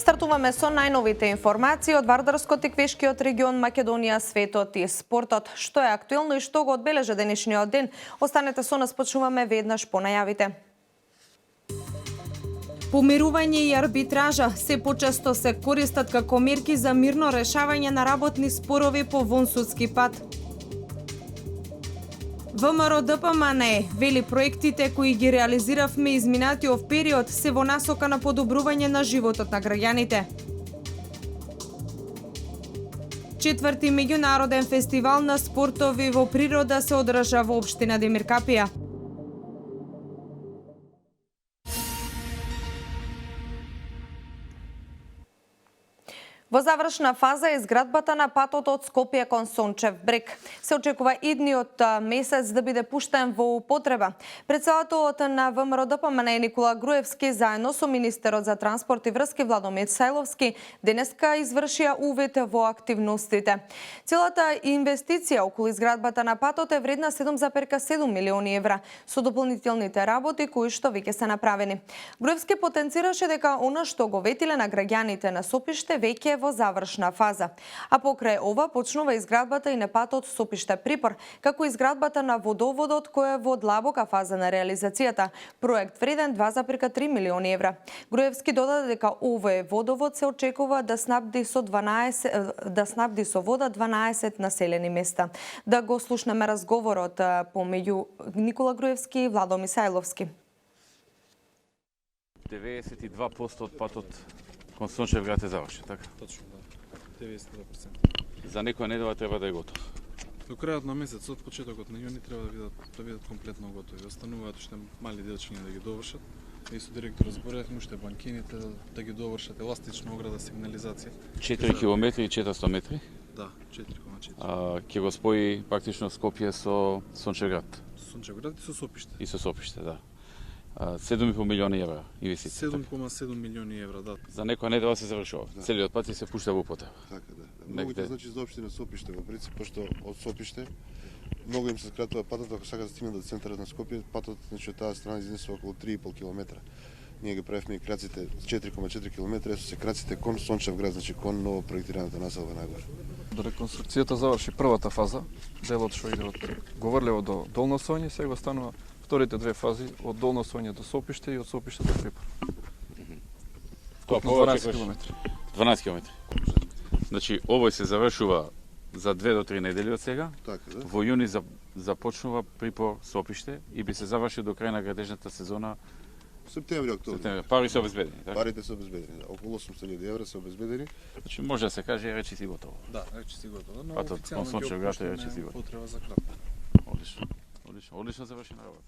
Стартуваме со најновите информации од Вардарскот и Квешкиот регион, Македонија, светот и спортот. Што е актуелно и што го одбележа денешниот ден? Останете со нас, почнуваме веднаш по најавите. Помирување и арбитража се почесто се користат како мерки за мирно решавање на работни спорови по вонсудски пат. ВМРО ДПМНЕ вели проектите кои ги реализиравме изминатиот период се во насока на подобрување на животот на граѓаните. 4-ти меѓународен фестивал на спортови во природа се одржа во општина Демиркапија. Во завршна фаза е изградбата на патот од Скопје кон Сончев брег. Се очекува идниот месец да биде пуштен во употреба. Председателот на ВМРО ДПМНЕ Никола Груевски заедно со министерот за транспорт и врски Владомир Сајловски денеска извршија увид во активностите. Целата инвестиција околу изградбата на патот е вредна 7,7 милиони евра со дополнителните работи кои што веќе се направени. Груевски потенцираше дека она што го ветиле на граѓаните на Сопиште веќе во завршна фаза. А покрај ова почнува изградбата и на патот Сопиште-Припор, како изградбата на водоводот кој е во длабока фаза на реализацијата, проект вреден 2,3 милиони евра. Груевски додаде дека овој водовод се очекува да снабди со вода 12 населени места. Да го слушнеме разговорот помеѓу Никола Груевски и Владомир Сајловски. 92% од патот кон Сончев град е завршен, така? Точно, да. 92%. За некоја недела треба да е готов. До крајот на месецот, почетокот на јуни треба да бидат комплетно готови. Остануваат уште мали делчиња да ги довршат. И со директор зборевме уште банкините да ги довршат, еластична ограда, сигнализација. 4 километри и 400 метри. Да, 4,4. Ќе го спои практично Скопје со Сончев град. Сончев град и со Сопиште. И со Сопиште, да. 7,5 милиони евра инвестиција. 7,7 милиони евра, да. За некоја недела се завршува. Да. Целиот пат се пушта во употреба. Така да. Многуте значи за општина Сопиште во принцип, пошто од Сопиште многу им се скратува патот ако сакаат да стигнат до центарот на Скопје, патот значи од таа страна изнесува околу 3,5 километра. Ние ги правевме и краците 4,4 километра, се краците кон Сончев град, значи кон ново проектираната населба најгоре. До реконструкцијата заврши првата фаза, делот што иде од Говорлево до Долно Соње, сега станува вторите две фази од Долно Соње до Сопиште и од Сопиште до Припор. Колку 12 километри. 12 километри. Значи овој се завршува за 2 до 3 недели од сега. Така да. Во јуни започнува Припор Сопиште и би се завршил до крај на градежната сезона Септември, октомври. Пари се обезбедени, така? Парите се обезбедени, да. Околу 800.000 евра се обезбедени. Значи може да се каже речи си готово. Да, речи си готово. Но Патот кон Сончев град е речи си готово. Потреба за кратко. Одлично. Одлично завршена работа.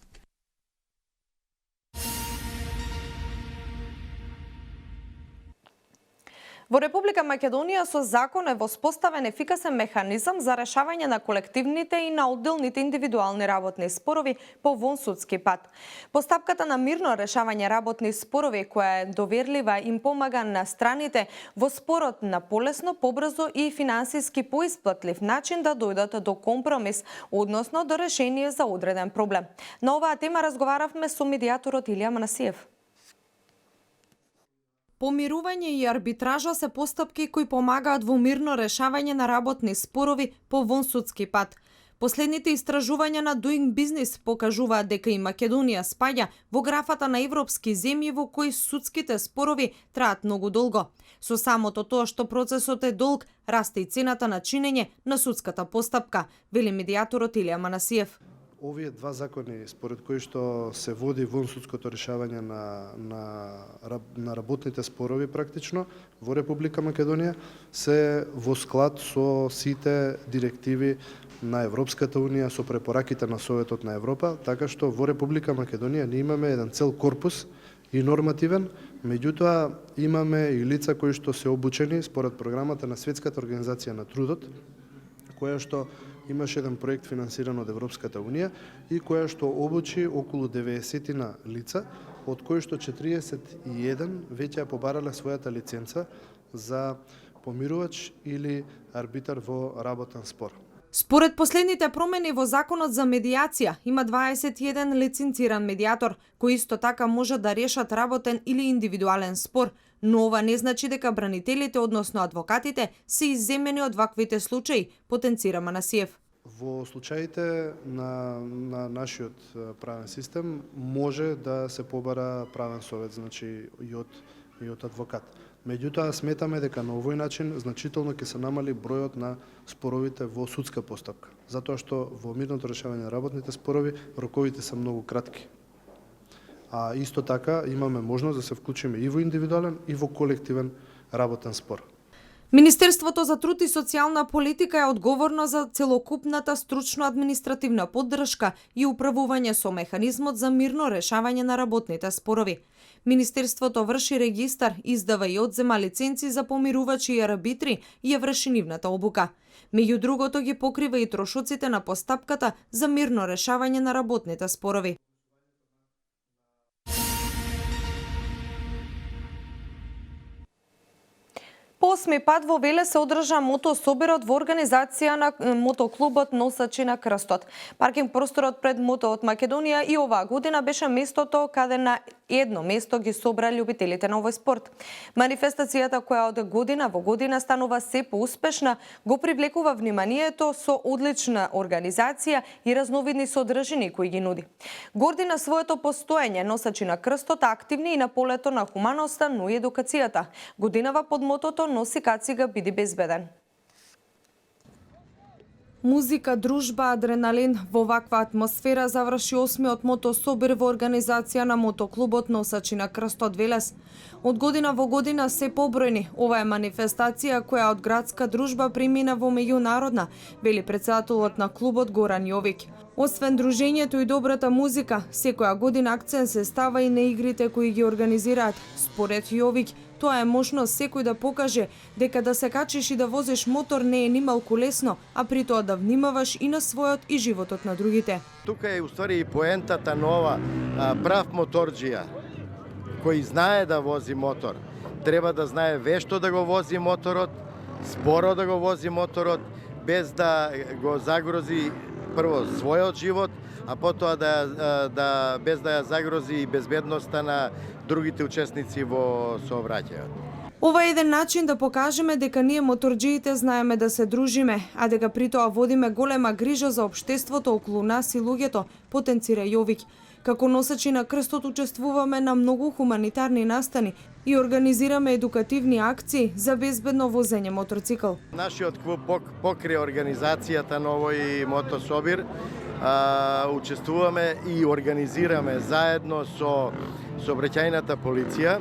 Во Република Македонија со закон е воспоставен ефикасен механизам за решавање на колективните и на одделните индивидуални работни спорови по вонсудски пат. Постапката на мирно решавање работни спорови која е доверлива им помага на страните во спорот на полесно, побрзо и финансиски поисплатлив начин да дојдат до компромис, односно до решение за одреден проблем. На оваа тема разговаравме со медијаторот Илија Манасиев. Помирување и арбитража се постапки кои помагаат во мирно решавање на работни спорови по вонсудски пат. Последните истражувања на Doing Business покажуваат дека и Македонија спаѓа во графата на европски земји во кои судските спорови траат многу долго. Со самото тоа што процесот е долг, расте и цената на чинење на судската постапка, вели медијаторот Илија Манасиев. Овие два закони, според кои што се води вонсудското решавање на работните спорови практично во Република Македонија, се во склад со сите директиви на Европската Унија, со препораките на Советот на Европа, така што во Република Македонија ние имаме еден цел корпус и нормативен, меѓутоа имаме и лица кои што се обучени според програмата на Светската организација на трудот, која што имаше еден проект финансиран од Европската Унија и која што обучи околу 90 лица, од кои што 41 веќе ја побарале својата лиценца за помирувач или арбитар во работен спор. Според последните промени во Законот за медијација, има 21 лиценциран медијатор, кои исто така може да решат работен или индивидуален спор, но ова не значи дека бранителите, односно адвокатите, се изземени од ваквите случаи, потенцира Манасиев. Во случаите на нашиот правен систем може да се побара правен совет, значи и од адвокат. Меѓутоа сметаме дека на овој начин значително ќе се намали бројот на споровите во судска постапка, затоа што во мирното решавање на работните спорови роковите се многу кратки. А исто така имаме можност да се вклучиме и во индивидуален и во колективен работен спор. Министерството за труд и социјална политика е одговорно за целокупната стручно-административна поддршка и управување со механизмот за мирно решавање на работните спорови. Министерството врши регистар, издава и одзема лиценци за помирувачи и арбитри и ја врши нивната обука. Меѓу другото ги покрива и трошоците на постапката за мирно решавање на работните спорови. По 8 пат во Веле се одржа мотособирот во организација на мотоклубот Носачи на крстот. Паркинг просторот пред Мото од Македонија и оваа година беше местото каде на едно место ги собра љубителите на овој спорт. Манифестацијата, која од година во година станува се поуспешна, го привлекува вниманието со одлична организација и разновидни содржини кои ги нуди. Горди на своето постоење, Носачи на крстот активни и на полето на хуманоста, но и едукацијата. Годинава под мотото носи кацига биди безбеден. Музика, дружба, адреналин. Во ваква атмосфера заврши 8-миот мотособир во организација на мотоклубот Носачи на крстот Велес. Од година во година се побројни. Ова е манифестација која од градска дружба премина во меѓународна, вели претседателот на клубот Горан Јовик. Освен дружењето и добрата музика, секоја година акцент се става и на игрите кои ги организираат. Според Јовик, тоа е можност секој да покаже дека да се качиш и да возиш мотор не е нималку лесно, а при тоа да внимаваш и на својот и животот на другите. Тука е уствари и поентата нова, прав моторџија, кој знае да вози мотор. Треба да знае вешто да го вози моторот, споро да го вози моторот, без да го загрози прво својот живот, а потоа без да ја загрози и безбедноста на другите учесници во сообраќајот. Ова е еден начин да покажеме дека ние моторџиите знаеме да се дружиме, а дека при тоа водиме голема грижа за општеството околу нас и луѓето, потенцира Јовик. Како Носачи на крстот учествуваме на многу хуманитарни настани и организираме едукативни акции за безбедно возење моторцикл. Нашиот клуб покри организацијата на овој мотособир, учествуваме и организираме заедно со сообраќајната полиција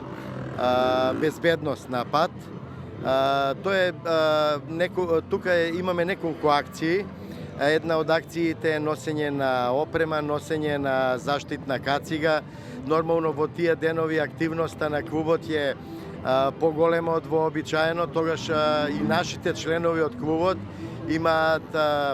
безбедност на пат. Тука имаме неколку акции. Една од акциите е носење на опрема, носење на заштитна кацига. Нормално во тие денови активноста на клубот е поголема од вообичаено, тогаш и нашите членови од клубот имаат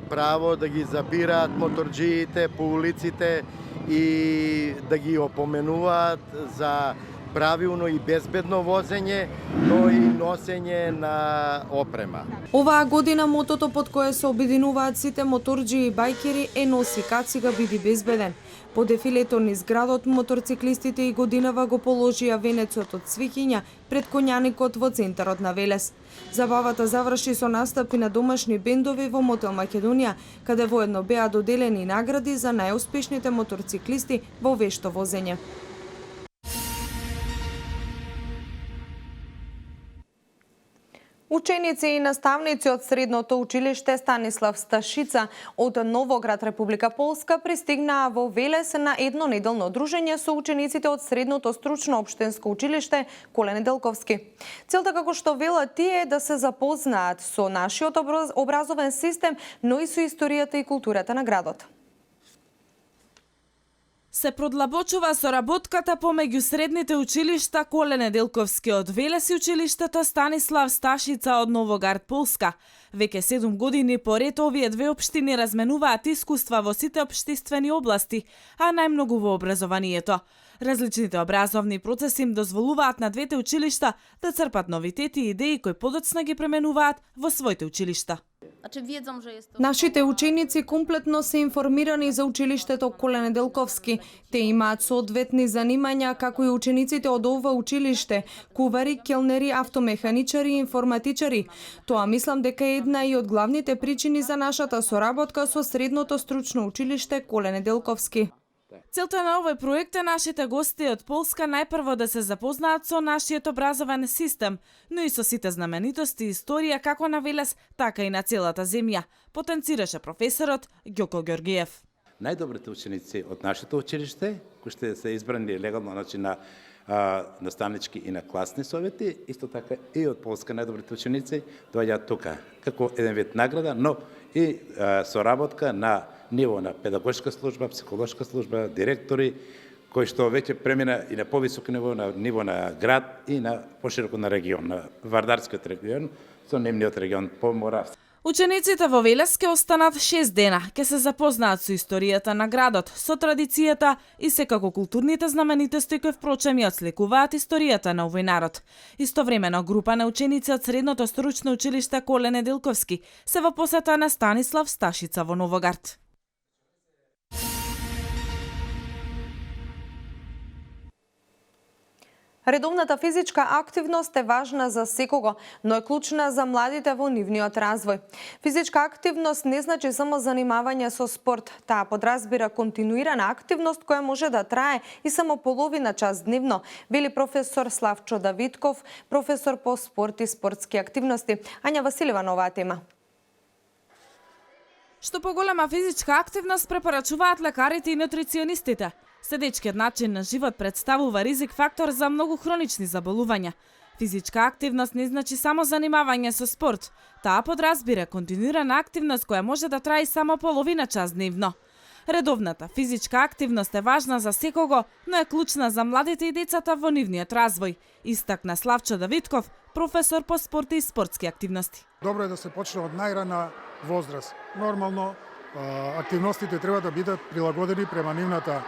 право да ги запираат моторџиите по улиците и да ги опоменуваат за правилно и безбедно возење, но и носење на опрема. Оваа година мотото под кое се обединуваат сите моторџии и бајкери е носи кацига биди безбеден. По дефилето низ градот моторциклистите и годинава го положија венецот од цвиќиња пред коњаникот во центарот на Велес. Забавата заврши со настапи на домашни бендови во Мотел Македонија, каде воедно беа доделени награди за најуспешните моторциклисти во вешто возење. Ученици и наставници од средното училиште Станислав Сташица од Новоград, Република Полска, пристигнаа во Велес на едно неделно дружење со учениците од средното стручно општинско училиште Коле Неделковски. Целта, како што велат тие, е да се запознаат со нашиот образовен систем, но и со историјата и културата на градот. Се продлабочува соработката помеѓу средните училишта Коле Неделковски од Велес и училиштето Станислав Сташица од Новоград, Полска. Веќе 7 години поред овие две општини разменуваат искуства во сите општествени области, а најмногу во образованието. Различните образовни процеси им дозволуваат на двете училишта да црпат новитети и идеи кои подоцна ги пременуваат во своите училишта. Нашите ученици комплетно се информирани за училиштето Коле Неделковски. Те имаат соодветни занимања како и учениците од ова училиште: кувари, келнери, автомеханичари и информатичари. Тоа мислам дека е една и од главните причини за нашата соработка со средното стручно училиште Коле Неделковски. Целта на овој проект е нашите гости од Полска најпрво да се запознаат со нашиот образовен систем, но и со сите знаменитости и историја како на Велес, така и на целата земја, потенцираше професорот Ѓоко Ѓоргиев. Најдобрите ученици од нашето училиште, кои ще се избрани легално на наставнички и на класни совети, исто така и од Полска најдобрите ученици доаѓаат тука, како еден вид награда, но и соработка на ниво на педагошка служба, психолошка служба, директори, кои што веќе премина и на повисоко ниво на град и на пошироко на регион, на Вардарскиот регион, со немниот регион Поморавски. Учениците во Велес ќе останат 6 дена, ќе се запознаат со историјата на градот, со традицијата и секако културните знаменитости кои впрочем ја отсликуваат историјата на овој народ. Истовремено група на ученици од средното стручно училиште Коле Неделковски се во посета на Станислав Сташица во Новоград. Редовната физичка активност е важна за секого, но е клучна за младите во нивниот развој. Физичка активност не значи само занимавање со спорт. Таа подразбира континуирана активност која може да трае и само половина час дневно, вели професор Славчо Давидков, професор по спорт и спортски активности. Ања Василева на оваа тема. Што поголема физичка активност препорачуваат лекарите и нутриционистите. Седечкиот начин на живот представува ризик фактор за многу хронични заболувања. Физичка активност не значи само занимавање со спорт. Таа подразбира континуирана активност која може да трае само половина час дневно. Редовната физичка активност е важна за секого, но е клучна за младите и децата во нивниот развој, истакна Славчо Давидков, професор по спорт и спортски активности. Добро е да се почне од најрана возраст. Нормално активностите треба да бидат прилагодени према нивната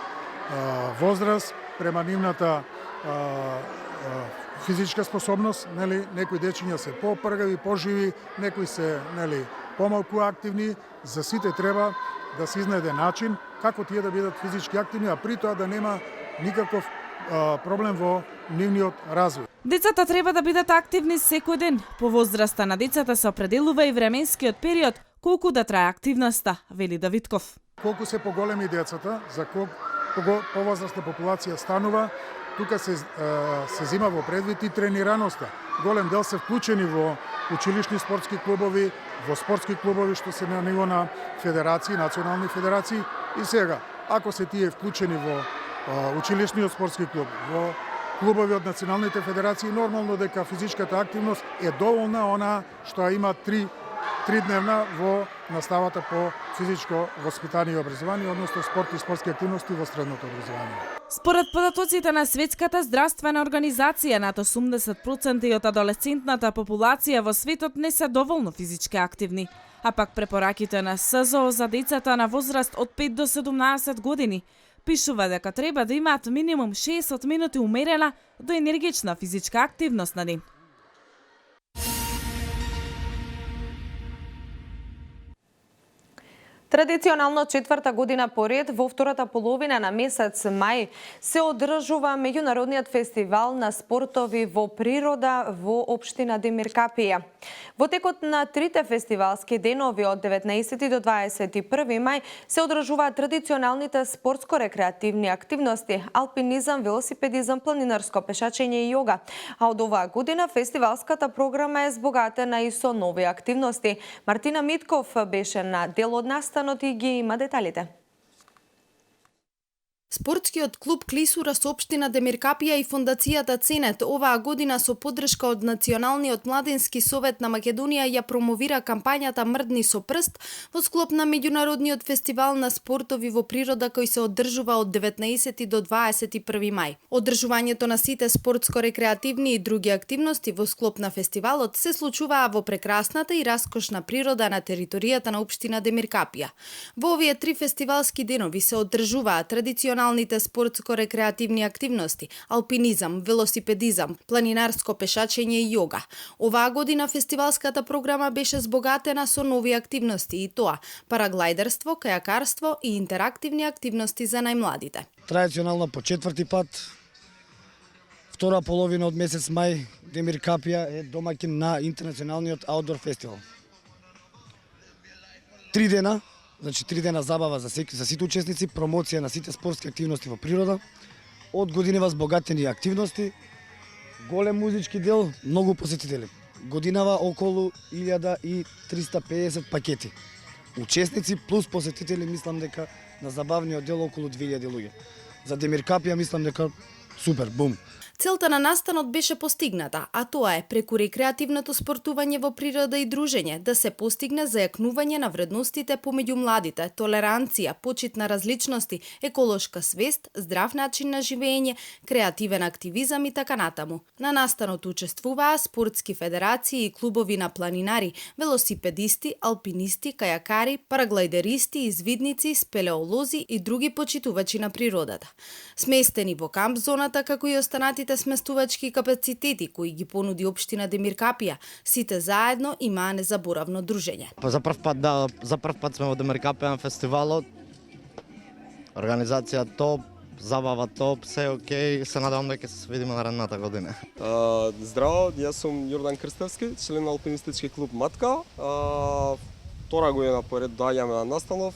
возраст, према нивната физичка способност, нели, некои дечиња се попргави, поживи, некои се, нели, помалку активни, за сите треба да се изнајде начин како тие да бидат физички активни, а при тоа да нема никаков проблем во нивниот развој. Децата треба да бидат активни секој ден. По возраста на децата се определува и временскиот период колку да трае активноста, вели Давидков. Колку се поголеми децата, за колку повозрастна популација станува, тука се зима во предвид и тренираноста. Голем дел се вклучени во училишни спортски клубови, во спортски клубови што се на ниво на федерации, национални федерации. И сега, ако се тие вклучени во училишниот спортски клуб, во клубови од националните федерации, нормално дека физичката активност е доволна она што има тридневна во наставата по физичко воспитание и образование, односно спорт и спортски активности во средното образование. Според податоците на Светската здравствена организација, над 80% од адолесцентната популација во светот не се доволно физички активни, а пак препораките на СЗО за децата на возраст од 5 до 17 години пишува дека треба да имаат минимум 60 минути умерена до енергична физичка активност на ден. Традиционално четврта година поред во втората половина на месец мај се одржува меѓународниот фестивал на спортови во природа во општина Демиркапија. Во текот на трите фестивалски денови од 19 до 21 мај се одржуваат традиционалните спортско-рекреативни активности, алпинизам, велосипедизам, планинарско пешачење и јога. А од оваа година фестивалската програма е збогатена и со нови активности. Мартина Митков беше на дел од настанот и ги има деталите. Спортскиот клуб Клисура со општина Демиркапија и фондацијата Ценет оваа година со поддршка од Националниот младински совет на Македонија ја промовира кампањата Мрдни со прст во склоп на меѓународниот фестивал на спортови во природа кој се одржува од 19 до 21 мај. Одржувањето на сите спортско-рекреативни и други активности во склоп на фестивалот се случуваа во прекрасната и раскошна природа на територијата на општина Демиркапија. Во овие 3 фестивалски денови се одржуваат традиционалните спортско-рекреативни активности, алпинизам, велосипедизам, планинарско пешачење и јога. Оваа година фестивалската програма беше збогатена со нови активности и тоа параглајдерство, кајакарство и интерактивни активности за најмладите. Традиционално по 4-ти пат, втора половина од месец мај, Демиркапија е домаќин на Интернационалниот аутдор фестивал. 3 дена, значи 3 дена забава за сите учесници, промоција на сите спортски активности во природа, од годинава збогатени активности, голем музички дел, многу посетители. Годинава околу 1350 пакети. Учесници плюс посетители, мислам дека на забавниот дел околу 2000 луѓе. За Демиркапија мислам дека супер, бум. Целта на настанот беше постигната, а тоа е преку рекреативното спортување во природа и дружење да се постигне зајакнување на вредностите помеѓу младите, толеранција, почит на различности, еколошка свест, здрав начин на живење, креативен активизам и така натаму. На настанот учествуваа спортски федерации и клубови на планинари, велосипедисти, алпинисти, кајакари, параглајдеристи, извидници, спелеолози и други почитувачи на природата. Сместени во камп зоната како и останатите сместувачки капацитети кои ги понуди општина Демиркапија, сите заедно имаа незаборавно дружење. За прв пат сме во Демиркапија на фестивалот. Организација топ, забава топ, се окей, се надевам дека се видиме наредната година. Здраво, јас сум Јордан Крстевски, член на алпинистички клуб Матка. Втора година поред доаѓаме на настанов,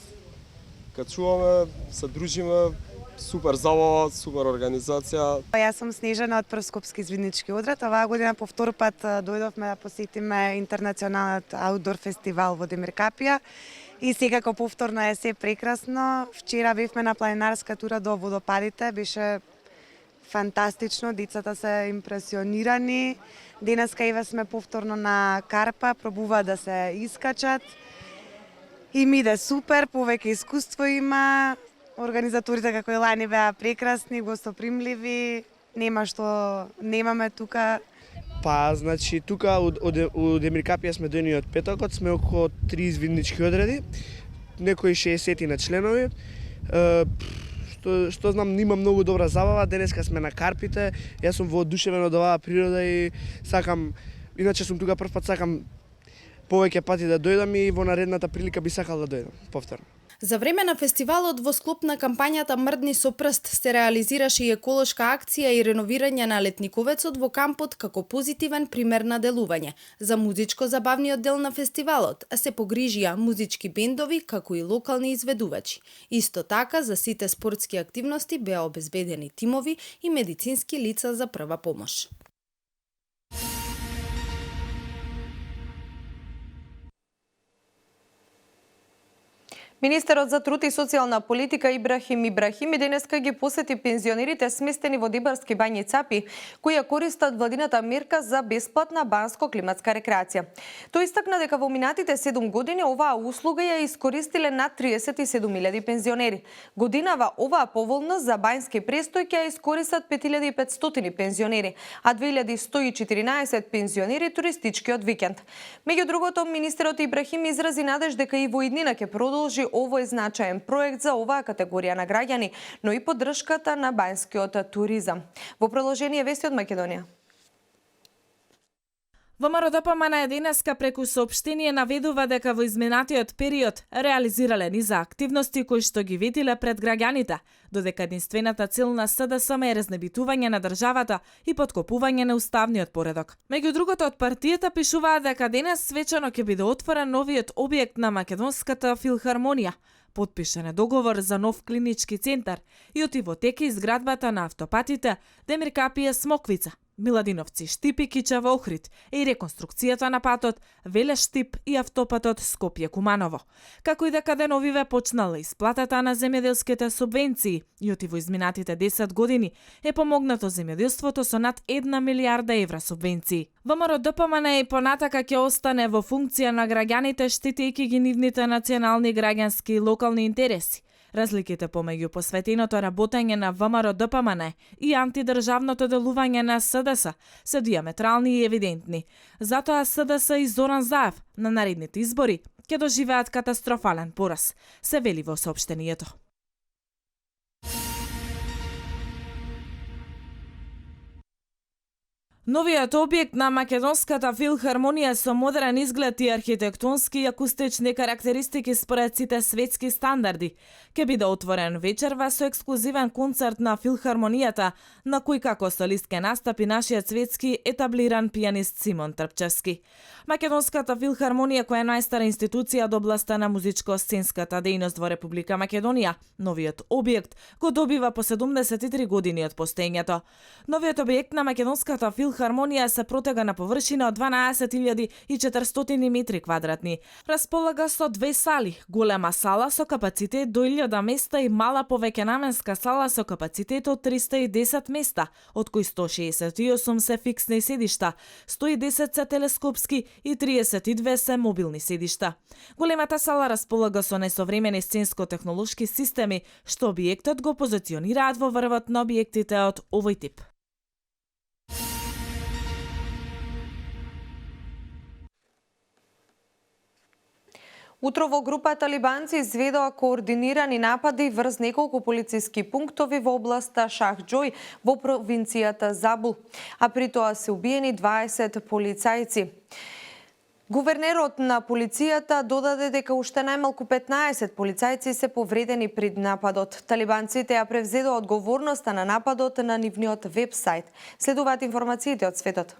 качуваме, се дружиме, супер забава, супер организација. Јас сум Снежана од Прскопски извиднички одред. Оваа година по втор пат дојдовме да посетиме Интернационалниот аутдор фестивал во Демиркапија. И секако повторно е се прекрасно. Вчера бевме на планинарска тура до водопадите, беше фантастично, децата се импресионирани. Денеска еве сме повторно на Карпа, пробуваат да се искачат. И ми иде супер, повеќе искуство има. Организаторите како и лани беа прекрасни, гостопримливи, нема што немаме тука. Значи тука у Демиркапија сме дојдени од петокот, сме околу 3 извиднички одреди, некои 60 на членови. Што знам, има многу добра забава, денеска сме на Карпите, јас сум воодушевен од оваа природа и сакам, иначе сум тука прв пат, сакам повеќе пати да дојдам и во наредната прилика би сакал да дојдам повторно. За време на фестивалот во склоп на кампањата Мрдни со прст се реализираше и еколошка акција и реновирање на летниковецот во кампот како позитивен пример на делување. За музичко-забавниот дел на фестивалот се погрижија музички бендови како и локални изведувачи. Исто така за сите спортски активности беа обезбедени тимови и медицински лица за прва помош. Министерот за труд и социјална политика Ибрахим Ибрахими денеска ги посети пензионерите сместени во Дибарски бањи Цапи, кои ја користат владината мерка за бесплатна банско-климатска рекреација. Тој истакна дека во минатите 7 години оваа услуга ја искористиле над 37.000 пензионери. Годинава оваа поволност за бањски престој ќе ја искористат 5.500 пензионери, а 2.114 пензионери туристичкиот викенд. Меѓу другото, министерот Ибрахим изрази надеж дека и во иднина ќе продолжи овој значаен проект за оваа категорија на граѓани, но и поддршката на бањскиот туризам. Во продолжение вести од Македонија. ВМРО ДПМН денеска преку соопштение наведува дека во изминатиот период реализирале низа активности кои што ги ветиле пред граѓаните, додека единствената цел на СДСМ е разнебитување на државата и подкопување на уставниот поредок. Меѓу другото, од партијата пишуваат дека денес свечано ќе биде отворен новиот објект на Македонската филхармонија. Потпишан е договор за нов клинички центар и отивотеки изградбата на автопатите Демиркапија Смоквица. Миладиновци, Штип и Кичево Охрид и реконструкцијата на патот Велеш-Штип и автопатот Скопје-Куманово. Како и дека деновиве почнала исплатата на земјоделските субвенции и оти во изминатите 10 години е помогнато земјоделството со над 1 милиарда евра субвенции. ВМРО ДПМН и понатака ќе остане во функција на граѓаните, штитејќи ги нивните национални, граѓански и локални интереси. Разликите помеѓу посветеното работење на ВМРО ДПМН и антидржавното делување на СДС се диаметрални и евидентни. Затоа СДС и Зоран Заев на наредните избори ќе доживеат катастрофален пораз, се вели во соопштението. Новиот објект на Македонската филхармонија со модерен изглед и архитектонски и акустични карактеристики според сите светски стандарди ќе биде отворен вечерва со ексклузивен концерт на филхармонијата, на кој како солист ќе настапи нашиот светски етаблиран пианист Симон Трпчевски. Македонската филхармонија, која е најстара институција од областа на музичко-сценската дејност во Република Македонија, новиот објект го добива по 73 години од постоењето. Новиот објект на Македонската филхармонија се протега на површина од 12.400 метри квадратни. Располага со две сали, голема сала со капацитет до 1000 места и мала повеќенаменска сала со капацитет од 310 места, од кои 168 се фиксни седишта, 110 се телескопски и 32 се мобилни седишта. Големата сала располага со несовремени сценско-технолошки системи, што објектот го позиционираат во врвот на објектите од овој тип. Утро во група талибанци изведоа координирани напади врз неколку полициски пунктови во областа Шахџој во провинцијата Забул, а при тоа се убиени 20 полицајци. Гувернерот на полицијата додаде дека уште најмалку 15 полицајци се повредени при нападот. Талибанците ја превзедоа одговорноста на нападот на нивниот вебсайт. Следуваат информациите од светот.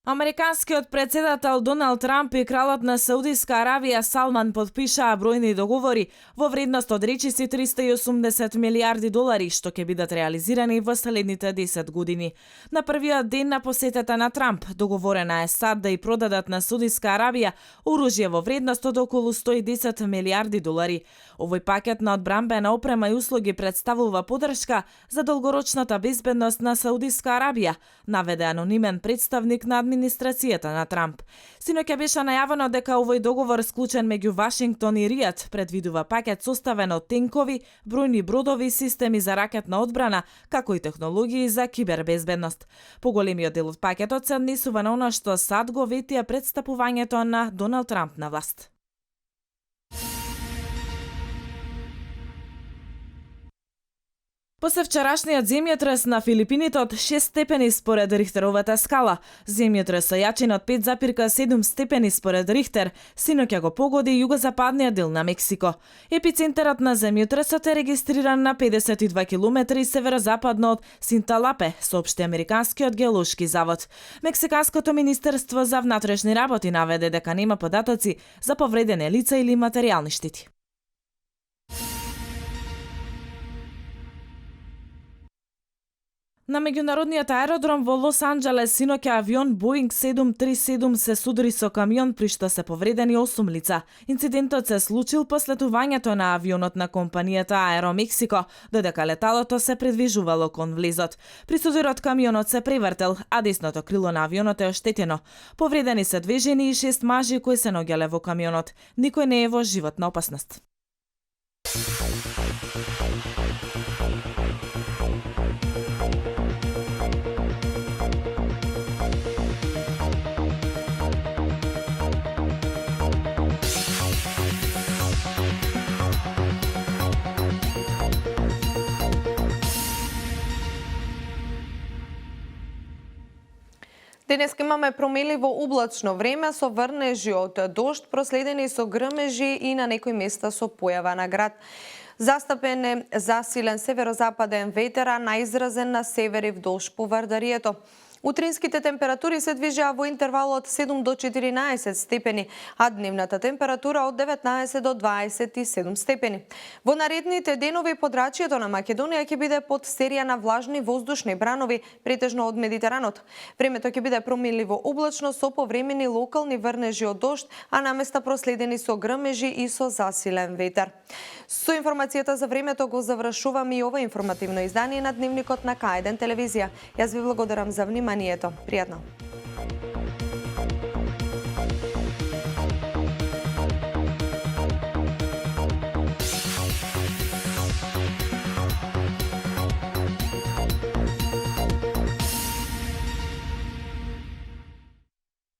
Американскиот председател Доналд Трамп и кралот на Саудиска Аравија Салман подпишаа бројни договори во вредност од речиси 380 милиарди долари, што ќе бидат реализирани во следните 10 години. На првиот ден на посетата на Трамп, договорена е САД да и продадат на Саудиска Аравија оружје во вредност од околу 110 милиарди долари. Овој пакет на одбранбена опрема и услуги представува поддршка за долгорочната безбедност на Саудиска Аравија, наведе анонимен представник на администрацијата на Трамп. Синоќа беше најавено дека овој договор склучен меѓу Вашингтон и Ријад предвидува пакет составен од тенкови, бројни бродови, системи за ракетна одбрана, како и технологии за кибербезбедност. Поголемиот дел од пакетот се однесува на она што САД го ветија пред стапувањето на Доналд Трамп на власт. После вчерашниот земјотрес на Филипините од 6 степени според Рихтеровата скала, земјотрес со јачина од 5,7 степени според Рихтер, синоќа го погоди југозападниот дел на Мексико. Епицентарот на земјотресот е регистриран на 52 километри северозападно од Синталапе, соопшти Американскиот геолошки завод. Мексиканското министерство за внатрешни работи наведе дека нема податоци за повредени лица или материјални штети. На меѓународниот аеродром во Лос Анџелес синоќа авион Боинг 737 се судри со камион при што се повредени 8 лица. Инцидентот се случил после летувањето на авионот на компанијата Аеро Мексико, додека леталото се придвижувало кон влезот. При судирот камионот се превртел, а десното крило на авионот е оштетено. Повредени се 2 жени и 6 мажи кои се наоѓале во камионот. Никој не е во животна опасност. Денес имаме промеливо облачно време со врнежи од дожд, проследени со грмежи и на некои места со појава на град. Застапен е засилен северозападен ветер, а најизразен на север и вдолж Повардарието. Утринските температури се движеа во интервал од 7 до 14 степени, а дневната температура од 19 до 27 степени. Во наредните денови подрачјето на Македонија ќе биде под серија на влажни воздушни бранови, претежно од Медитеранот. Времето ќе биде променливо облачно со повремени локални врнежи од дожд, а наместа проследени со грмежи и со засилен ветер. Со информацијата за времето го завршувам и ова информативно издание на Дневникот на К1 телевизија. Јас ви благодарам за вниманието. Пријатно.